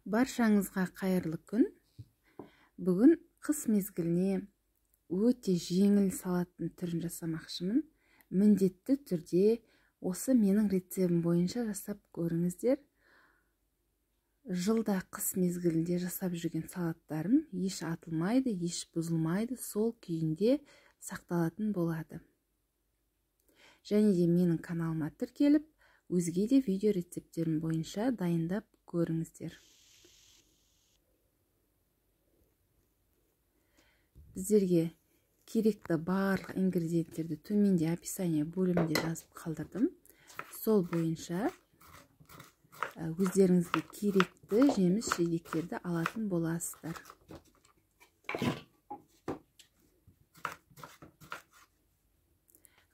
Баршаңызға қайырлы күн. Бүгін қыс мезгіліне өте жеңіл салаттың түрін жасамақшымын. Міндетті түрде осы менің рецебім бойынша жасап көріңіздер. Жылда қыс мезгілінде жасап жүрген салаттарым еш атылмайды, еш бұзылмайды, сол күйінде сақталатын болады. Және де менің каналыма тіркеліп, өзге де видео рецептерім бойынша дайындап көріңіздер. Сіздерге керекті барлық ингредиенттерді төменде описание бөлімінде жазып қалдырдым. Сол бойынша өздеріңізге керекті жеміс жидектерді алатын боласыздар.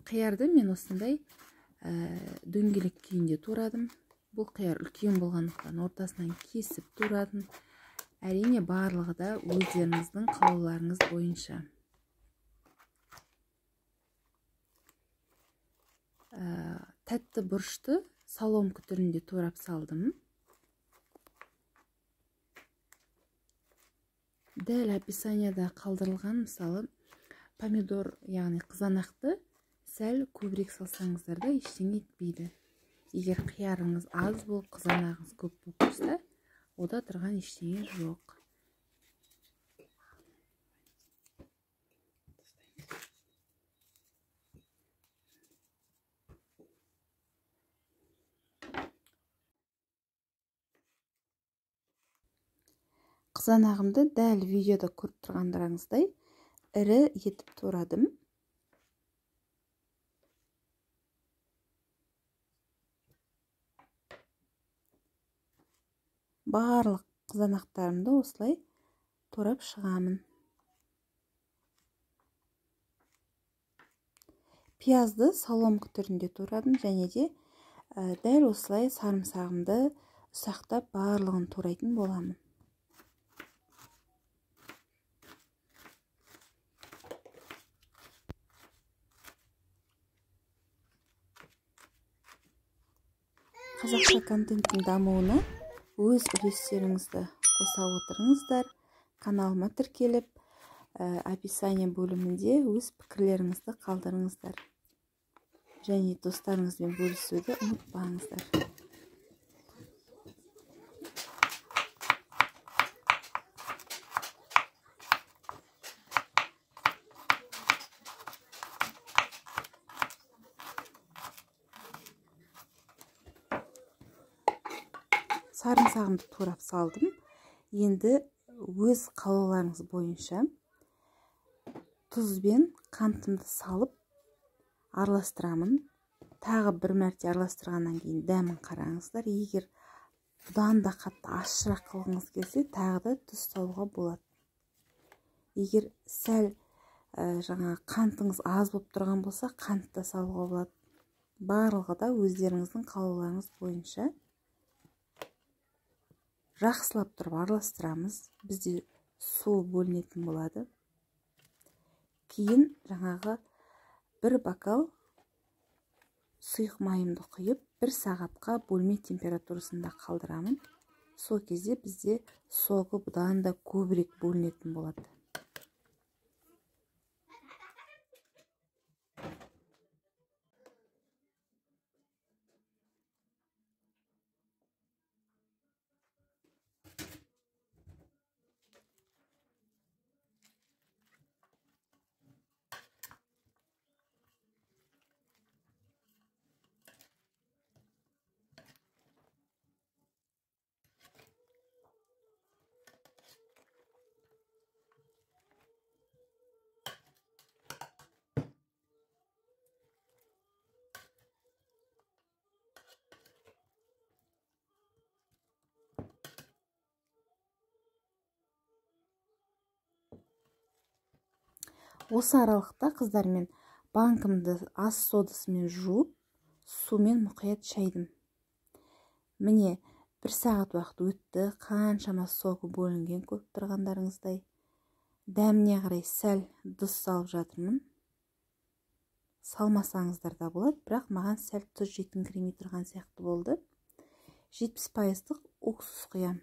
Қиярды мен осындай дөңгелек күйінде турадым. Бұл қияр үлкен болғандықтан ортасынан кесіп турадым. Әрине барлығы да өздеріңіздің қалауларыңыз бойынша. Тәтті бұрышты соломка түрінде турап салдым. Дәл описанияда қалдырылған, мысалы, помидор, яғни қызанақты сәл көбірек салсаңыздар да ештеңе етпейді. Егер қиярыңыз аз болып, қызанағыңыз көп болып тұрса, ода тұрған ештеңе жоқ. Қызанағымды дәл видеода көріп тұрғандарыңыздай ірі етіп турадым. Барлық қызанақтарымды осылай турап шығамын. Пиязды соломка түрінде турадым, және де дәл осылай сарымсағымды ұсақтап барлығын турайтын боламын. Қазақша контенттің дамуына өз үлестеріңізді қоса отырыңыздар. Каналыма тіркеліп, описание бөлімінде өз пікірлеріңізді қалдырыңыздар. Және достарыңызбен бөлісуді ұмытпаңыздар. Сарымсағымды турап салдым. Енді өз қалауларыңыз бойынша тұз бен қантымды салып араластырамын. Тағы бір мәрте араластырғаннан кейін дәмін қараңыздар. Егер бұдан да қатты ащырақ қылғыңыз келсе, тағы да тұз салуға болады. Егер сәл қантыңыз аз болып тұрған болса, қант та салуға болады. Барлығы да өздеріңіздің қалауларыңыз бойынша. Жақсылап тұрып араластырамыз. Бізде су бөлінетін болады. Кейін бір бокал сұйық майымды құйып, 1 сағатқа бөлме температурасында қалдырамын. Сол кезде бізде соғы бұдан да көбірек бөлінетін болады. Осы аралықта қыздармен банкымды ас содасымен жуып, сумен мұқият шайдым. Міне, 1 сағат уақыт өтті, қаншама соғы бөлінген көріп тұрғандарыңыздай. Дәміне қарай сәл тұз салып жатырмын. Салмасаңыздар да болады, бірақ маған сәл тұз жетіңкіремей тұрған сияқты болды. 70%-лық уксус құям.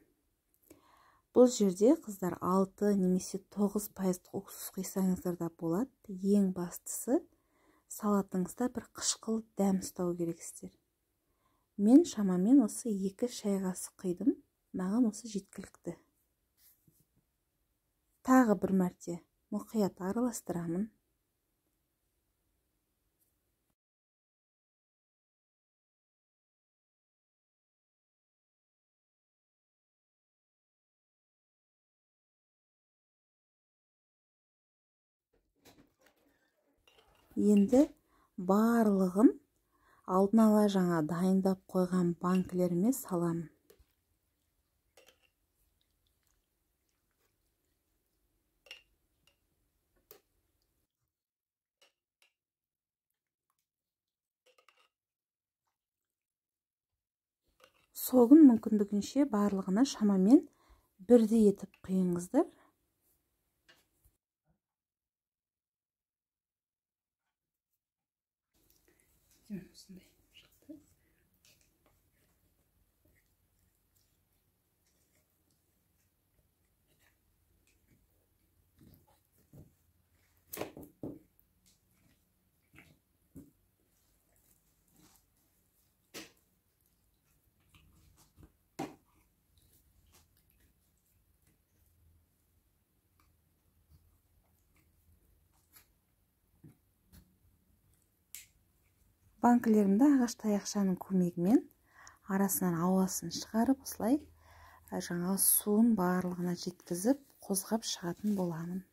Бұл жерде қыздар 6 немесе 9% уксус құйсаңыздар да болады. Ең бастысы салатыңызда бір қышқыл дәм ұстау керексіздер. Мен шамамен осы 2 шай қасық құйдым. Маған осы жеткілікті. Тағы бір мәрте мұқият араластырамын. Енді барлығын алдын ала жаңа дайындап қойған банкілеріме саламын. Соғын мүмкіндігінше барлығына шамамен бірдей етіп құйыңыздар. Банкілерімді ағаш таяқшаның көмегімен арасынан ауасын шығарып, осылай жаңа суын барлығына жеткізіп, қозғап шығатын боламын.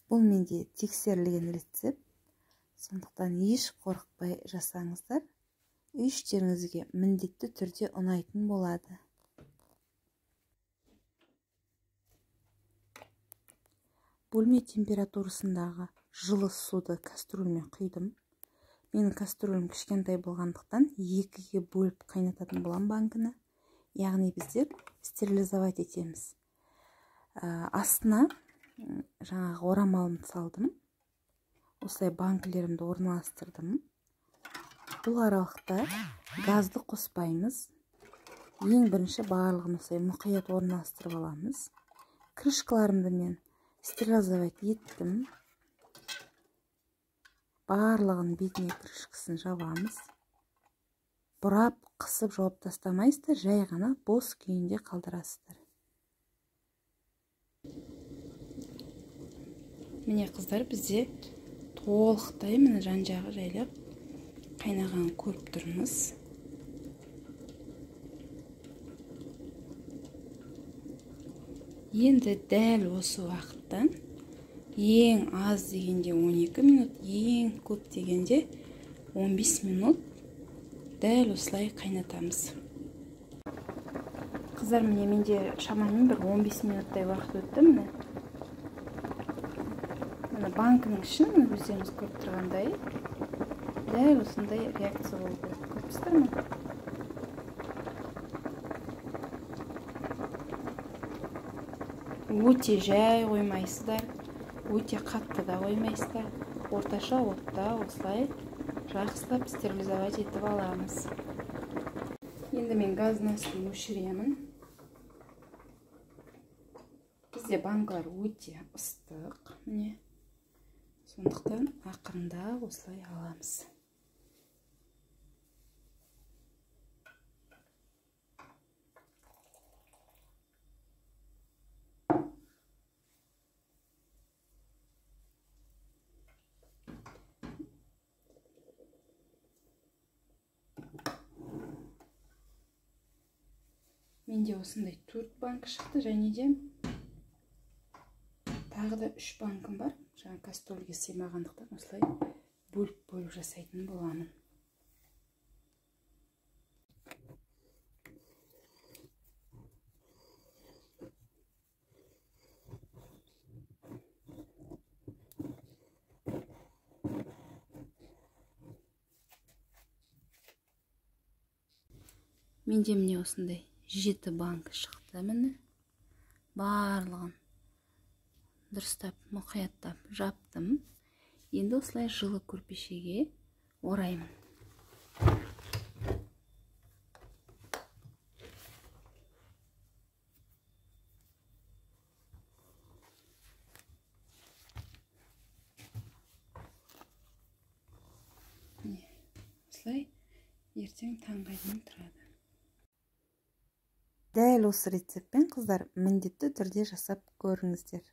Бұл менде тексерілген рецепт, сондықтан еш қорықпай жасаңыздар. Үй іштеріңізге міндетті түрде ұнайтын болады. Бөлме температурасындағы жылы суды кастрюльмен құйдым. Менің кастрюлем кішкентай болғандықтан 2-ге бөліп қайнататын болам банкіні. Яғни біздер стерилизовать етеміз. Астына жаңағы орамалымды салдым. Осылай банкілерімді орналастырдым. Бұл аралықта газды қоспаймыз. Ең бірінші барлығын осылай мұқият орналастырып аламыз. Крышкаларымды мен стерилизовать еттім. Барлығын бетіне крышкасын жабамыз. Бұрап, қысып жауып тастамайсыздар, жай ғана бос күйінде қалдырасыздар. Міне қыздар, бізде толықтай жан-жағы жайлап қайнаған көріп тұрмыз. Енді дәл осы уақыттан ең аз дегенде 12 минут, ең көп дегенде 15 минут дәл осылай қайнатамыз. Қыздар, міне менде шамамен бір 15 минуттай уақыт өтті. Міне банкінің ішін өздеріңіз көріп тұрғандай дәл осындай реакция болды. Көріпсіздер ме? Өте жай қоймайсыздар. Өте қатты да қоймайсыздар. Орташа отта осылай жақсылап стерилизовать етіп аламыз. Енді мен газдың астын өшіремін. Бізде банкалар өте ыстық. Міне. Сондықтан ақырында осылай аламыз. Менде осындай 4 банк шықты, және де тағы да 3 банкым бар. Жаңа кастрюльге сыймағандықтан осылай бөліп жасайтын боламын. Менде міне осындай 7 банк шықты. Міне барлығын дұрыстап, мұқияттап жаптым. Енді осылай жылы көрпешеге ораймын. осылай ертең таңға дейін тұрады. Дәл осы рецептпен қыздар міндетті түрде жасап көріңіздер.